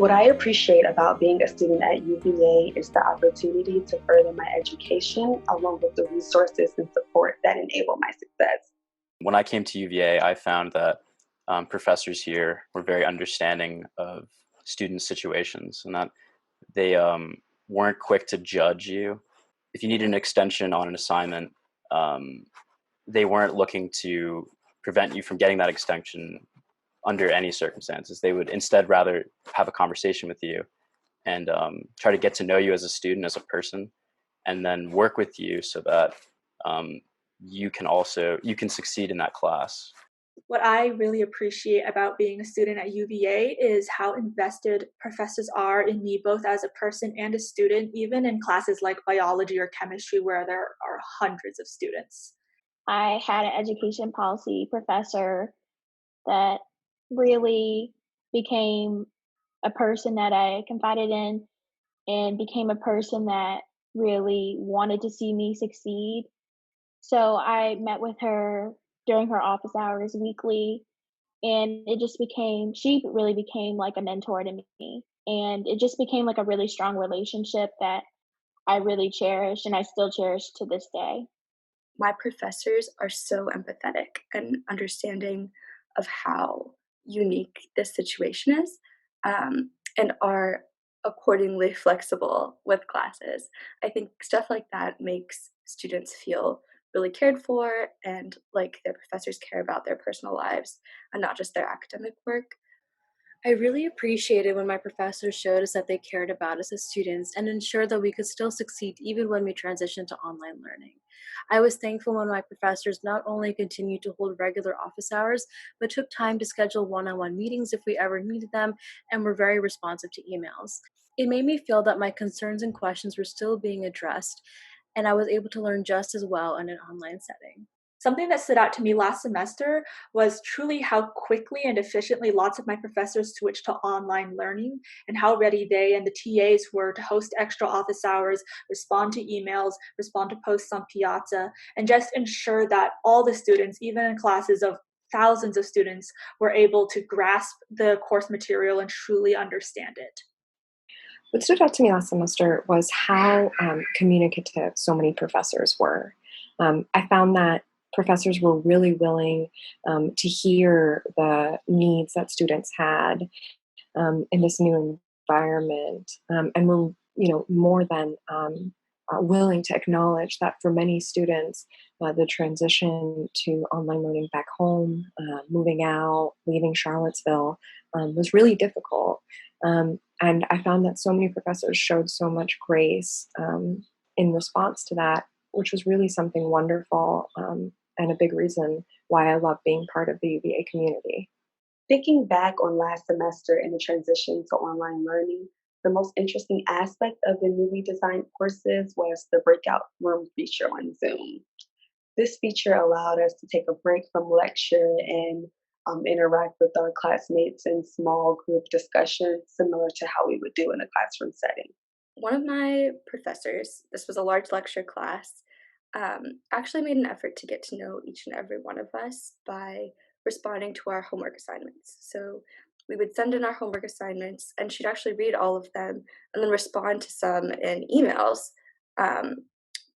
What I appreciate about being a student at UVA is the opportunity to further my education along with the resources and support that enable my success. When I came to UVA, I found that professors here were very understanding of students' situations and that they weren't quick to judge you. If you needed an extension on an assignment, they weren't looking to prevent you from getting that extension under any circumstances. They would instead rather have a conversation with you and try to get to know you as a student, as a person, and then work with you so that you can succeed in that class. What I really appreciate about being a student at UVA is how invested professors are in me, both as a person and a student, even in classes like biology or chemistry, where there are hundreds of students. I had an education policy professor that really became a person that I confided in and became a person that really wanted to see me succeed. So I met with her during her office hours weekly, and she really became like a mentor to me. And it just became like a really strong relationship that I really cherish and I still cherish to this day. My professors are so empathetic and understanding of how unique this situation is, and are accordingly flexible with classes. I think stuff like that makes students feel really cared for and like their professors care about their personal lives and not just their academic work. I really appreciated when my professors showed us that they cared about us as students and ensured that we could still succeed even when we transitioned to online learning. I was thankful when my professors not only continued to hold regular office hours, but took time to schedule one-on-one meetings if we ever needed them and were very responsive to emails. It made me feel that my concerns and questions were still being addressed, and I was able to learn just as well in an online setting. Something that stood out to me last semester was truly how quickly and efficiently lots of my professors switched to online learning and how ready they and the TAs were to host extra office hours, respond to emails, respond to posts on Piazza, and just ensure that all the students, even in classes of thousands of students, were able to grasp the course material and truly understand it. What stood out to me last semester was how communicative so many professors were. I found that professors were really willing to hear the needs that students had in this new environment, and were, more than willing to acknowledge that for many students, the transition to online learning back home, moving out, leaving Charlottesville, was really difficult. And I found that so many professors showed so much grace in response to that, which was really something wonderful, and a big reason why I love being part of the UVA community. Thinking back on last semester and the transition to online learning, the most interesting aspect of the newly designed courses was the breakout room feature on Zoom. This feature allowed us to take a break from lecture and interact with our classmates in small group discussions, similar to how we would do in a classroom setting. One of my professors, this was a large lecture class, actually made an effort to get to know each and every one of us by responding to our homework assignments. So we would send in our homework assignments, and she'd actually read all of them and then respond to some in emails,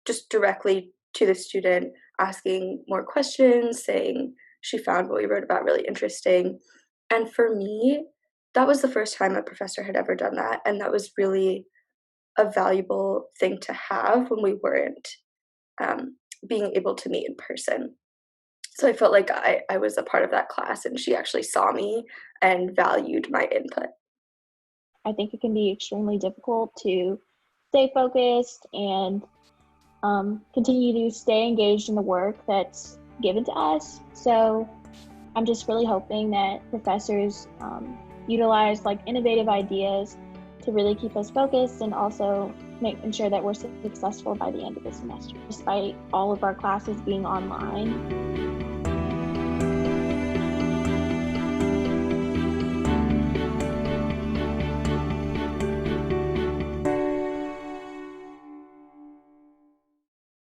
just directly to the student, asking more questions, saying she found what we wrote about really interesting. And for me, that was the first time a professor had ever done that, and that was really a valuable thing to have when we weren't being able to meet in person. So I felt like I was a part of that class and she actually saw me and valued my input. I think it can be extremely difficult to stay focused and continue to stay engaged in the work that's given to us. So I'm just really hoping that professors utilize like innovative ideas to really keep us focused and also ensure that we're successful by the end of the semester, despite all of our classes being online.